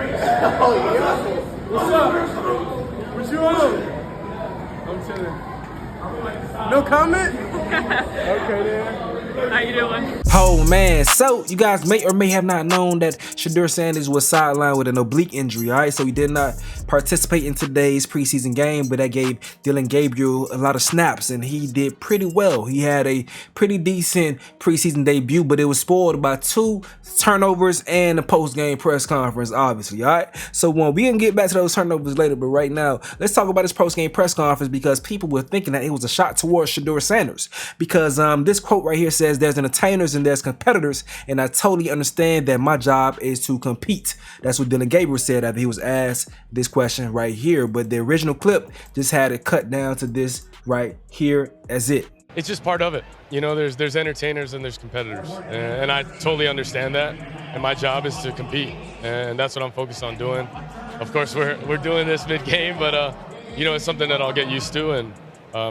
Oh, yeah. What's up? What you on? I'm chilling. No comment? Okay, then. How you doing? Oh man, so you guys may or may have not known that Shedeur Sanders was sidelined with an oblique injury, alright? So he did not participate in today's preseason game, but that gave Dillon Gabriel a lot of snaps and he did pretty well. He had a pretty decent preseason debut, but it was spoiled by 2 turnovers and a post-game press conference, obviously, alright? So we can get back to those turnovers later, but right now, let's talk about his post-game press conference because people were thinking that it was a shot towards Shedeur Sanders because this quote right here says there's entertainers and there's competitors, and I totally understand that my job is to compete. That's what Dillon Gabriel said after he was asked this question right here, but the original clip just had it cut down to this right here as it. It's just part of it. You know, there's entertainers and there's competitors, and I totally understand that, and my job is to compete, and that's what I'm focused on doing. Of course, we're doing this mid-game, but you know, it's something that I'll get used to, and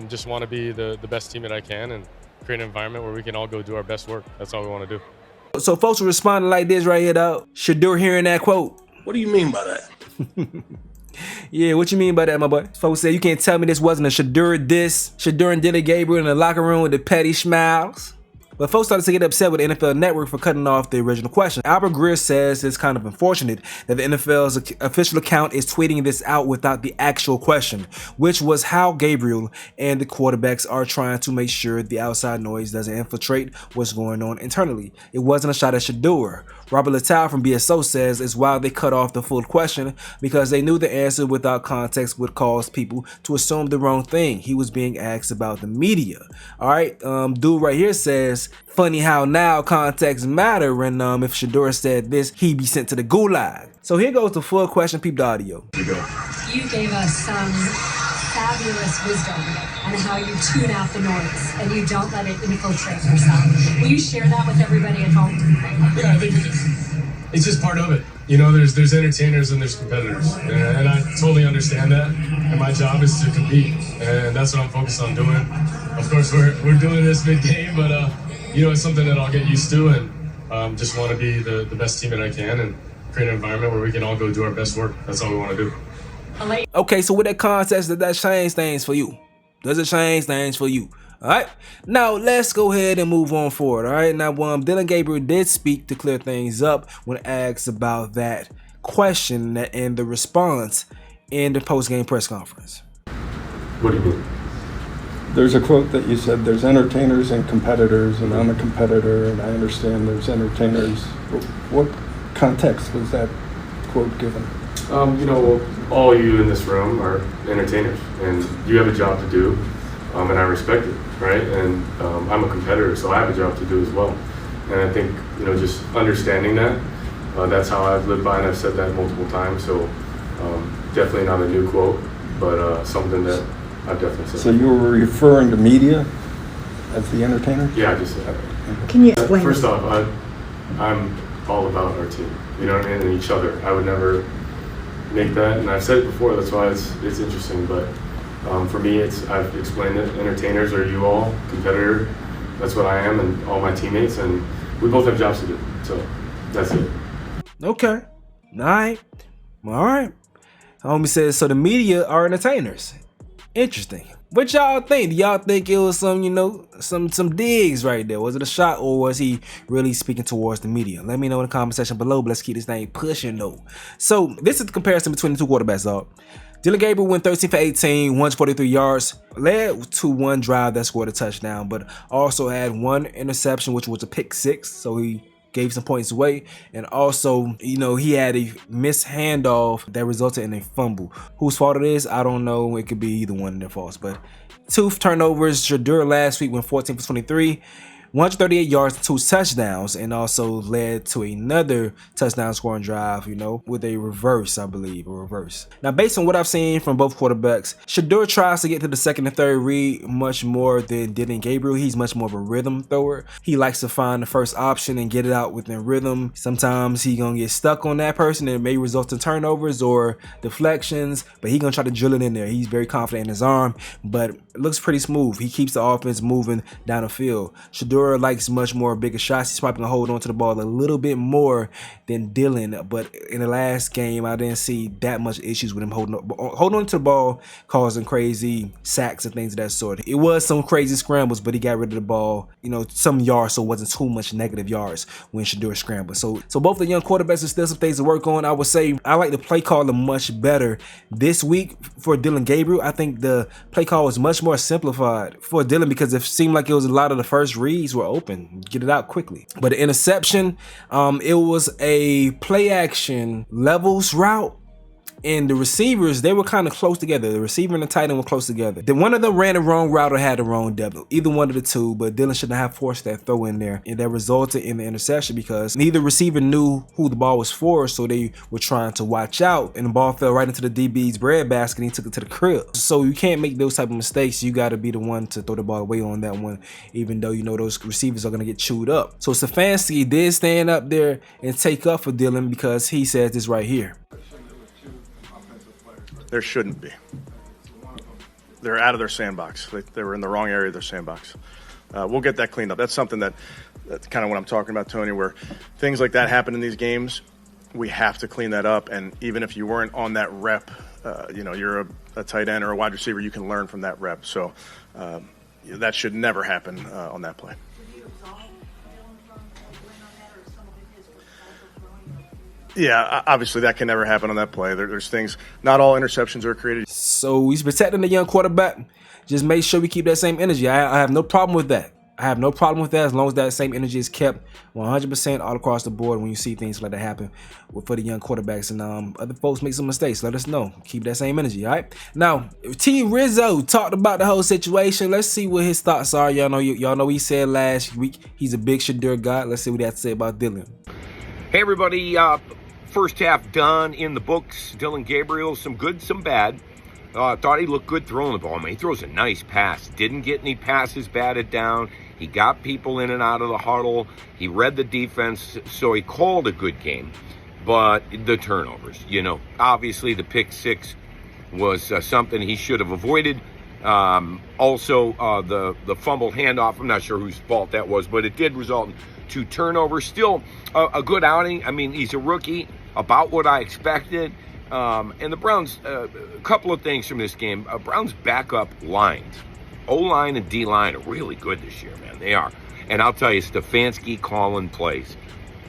just want to be the best team that I can and create an environment where we can all go do our best work. That's all we want to do. So folks were responding like this right here, though. Shedeur hearing that quote. What do you mean by that? Yeah, what you mean by that, my boy? Folks said you can't tell me this wasn't a Shedeur diss. Shedeur and Dillon Gabriel in the locker room with the petty smiles. But folks started to get upset with the NFL Network for cutting off the original question. Albert Greer says it's kind of unfortunate that the NFL's official account is tweeting this out without the actual question, which was how Gabriel and the quarterbacks are trying to make sure the outside noise doesn't infiltrate what's going on internally. It wasn't a shot at Shedeur. Robert Littell from BSO says it's why they cut off the full question because they knew the answer without context would cause people to assume the wrong thing. He was being asked about the media. All right, dude right here says, funny how now context matter, and if Shedeur said this, he'd be sent to the gulag. So here goes the full question, peep the audio. You gave us some fabulous wisdom on how you tune out the noise and you don't let it infiltrate yourself. Will you share that with everybody at home? Yeah, I think it's just part of it. You know, there's entertainers and there's competitors, and I totally understand that, and my job is to compete, and that's what I'm focused on doing. Of course, we're doing this mid-game, but you know, it's something that I'll get used to, and just want to be the best team that I can and create an environment where we can all go do our best work. That's all we want to do. Okay, so with that context, does that change things for you? Does it change things for you? All right, now let's go ahead and move on forward. All right, now Dillon Gabriel did speak to clear things up when asked about that question and the response in the post-game press conference. What do you mean? There's a quote that you said there's entertainers and competitors, and I'm a competitor, and I understand there's entertainers. What context was that quote given? You know, all you in this room are entertainers, and you have a job to do, and I respect it, right? And I'm a competitor, so I have a job to do as well. And I think, you know, just understanding that, that's how I've lived by, and I've said that multiple times. So definitely not a new quote, but something that I've definitely said. So you were referring to media as the entertainer? Yeah, I just said that. Can you explain? First off, I'm all about our team, you know what I mean, and each other. I would never make that, and I've said it before, that's why it's interesting, but for me, I've explained it. Entertainers are you all, competitor, that's what I am, and all my teammates, and we both have jobs to do, so that's it. Okay, all right. Homie says, so the media are entertainers. Interesting. What y'all think? Do y'all think it was some, you know, some digs right there? Was it a shot, or was he really speaking towards the media? Let me know in the comment section below, but let's keep this thing pushing though. So this is the comparison between the two quarterbacks, dog. Dillon Gabriel went 13 for 18, 143 yards, led to one drive that scored a touchdown, but also had one interception, which was a pick six, so he gave some points away, and also, you know, he had a missed handoff that resulted in a fumble. Whose fault it is, I don't know. It could be either one of their faults, but 2 turnovers. Shedeur last week went 14 for 23, 138 yards and 2 touchdowns, and also led to another touchdown scoring drive, you know, with a reverse, I believe, a reverse. Now, based on what I've seen from both quarterbacks, Shedeur tries to get to the second and third read much more than Dillon Gabriel. He's much more of a rhythm thrower. He likes to find the first option and get it out within rhythm. Sometimes he gonna get stuck on that person and it may result in turnovers or deflections, but he gonna try to drill it in there. He's very confident in his arm, but it looks pretty smooth. He keeps the offense moving down the field. Shedeur Shedeur likes much more bigger shots. He's probably gonna hold on to the ball a little bit more than Dillon. But in the last game, I didn't see that much issues with him holding on to the ball, causing crazy sacks and things of that sort. It was some crazy scrambles, but he got rid of the ball, you know, some yards, so it wasn't too much negative yards when Shedeur scrambled. So both the young quarterbacks are still some things to work on. I would say I like the play caller much better this week for Dillon Gabriel. I think the play call was much more simplified for Dillon because it seemed like it was a lot of the first reads were open, get it out quickly. But the interception, it was a play action levels route. And the receivers, they were kind of close together. The receiver and the tight end were close together. Then one of them ran the wrong route or had the wrong depth. Either one of the two, but Dillon shouldn't have forced that throw in there. And that resulted in the interception because neither receiver knew who the ball was for, so they were trying to watch out. And the ball fell right into the DB's breadbasket and he took it to the crib. So you can't make those type of mistakes. You got to be the one to throw the ball away on that one, even though you know those receivers are going to get chewed up. So Stefanski did stand up there and take up for Dillon because he says this right here. There shouldn't be. They're out of their sandbox. They were in the wrong area of their sandbox. We'll get that cleaned up. That's something that's kind of what I'm talking about, Tony, where things like that happen in these games. We have to clean that up. And even if you weren't on that rep, you know, you're a tight end or a wide receiver, you can learn from that rep. So that should never happen on that play. Yeah, obviously that can never happen on that play. There's things, not all interceptions are created. So he's protecting the young quarterback. Just make sure we keep that same energy. I have no problem with that. I have no problem with that as long as that same energy is kept 100% all across the board when you see things like that happen for the young quarterbacks and other folks make some mistakes. Let us know. Keep that same energy, all right? Now, T. Rizzo talked about the whole situation. Let's see what his thoughts are. Y'all know he said last week he's a big Shedeur guy. Let's see what he has to say about Dillon. Hey, everybody. First half done in the books. Dillon Gabriel, some good, some bad. Thought he looked good throwing the ball. I mean, he throws a nice pass. Didn't get any passes batted down. He got people in and out of the huddle. He read the defense, so he called a good game. But the turnovers, you know, obviously the pick six was something he should have avoided. Also, the fumble handoff, I'm not sure whose fault that was, but it did result in 2 turnovers. Still a good outing. I mean, he's a rookie, about what I expected. And the Browns, a couple of things from this game. Browns backup lines, O-line and D-line, are really good this year, man. They are. And I'll tell you, Stefanski calling plays.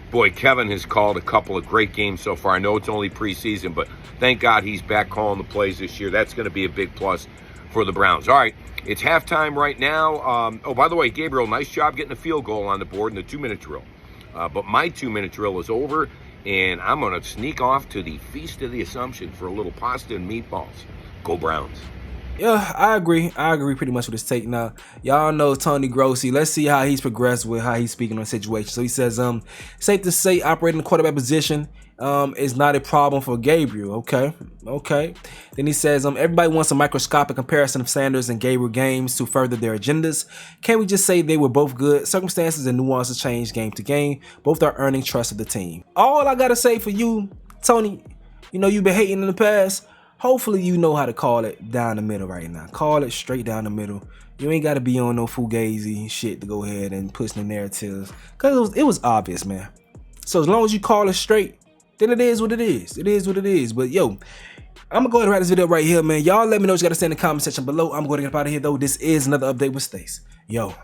Boy, Kevin has called a couple of great games so far. I know it's only preseason, but thank God he's back calling the plays this year. That's going to be a big plus for the Browns. All right, it's halftime right now. Oh, by the way, Gabriel, nice job getting a field goal on the board in the 2-minute drill. But my 2-minute drill is over, and I'm going to sneak off to the Feast of the Assumption for a little pasta and meatballs. Go Browns. Yeah, I agree pretty much with his take. Now, y'all know Tony Grossi. Let's see how he's progressed with how he's speaking on the situation. So he says, safe to say operating the quarterback position is not a problem for Gabriel. Okay. Then he says, everybody wants a microscopic comparison of Sanders and Gabriel games to further their agendas. Can't we just say they were both good? Circumstances and nuances change game to game. Both are earning trust of the team. All I gotta say for you, Tony, you know you've been hating in the past. Hopefully you know how to call it down the middle right now. Call it straight down the middle. You ain't got to be on no fugazi shit to go ahead and push the narratives. Because it was obvious, man. So as long as you call it straight, then it is what it is. It is what it is. But yo, I'm going to go ahead and wrap this video right here, man. Y'all let me know what you got to say in the comment section below. I'm going to get up out of here, though. This is another update with Stace. Yo.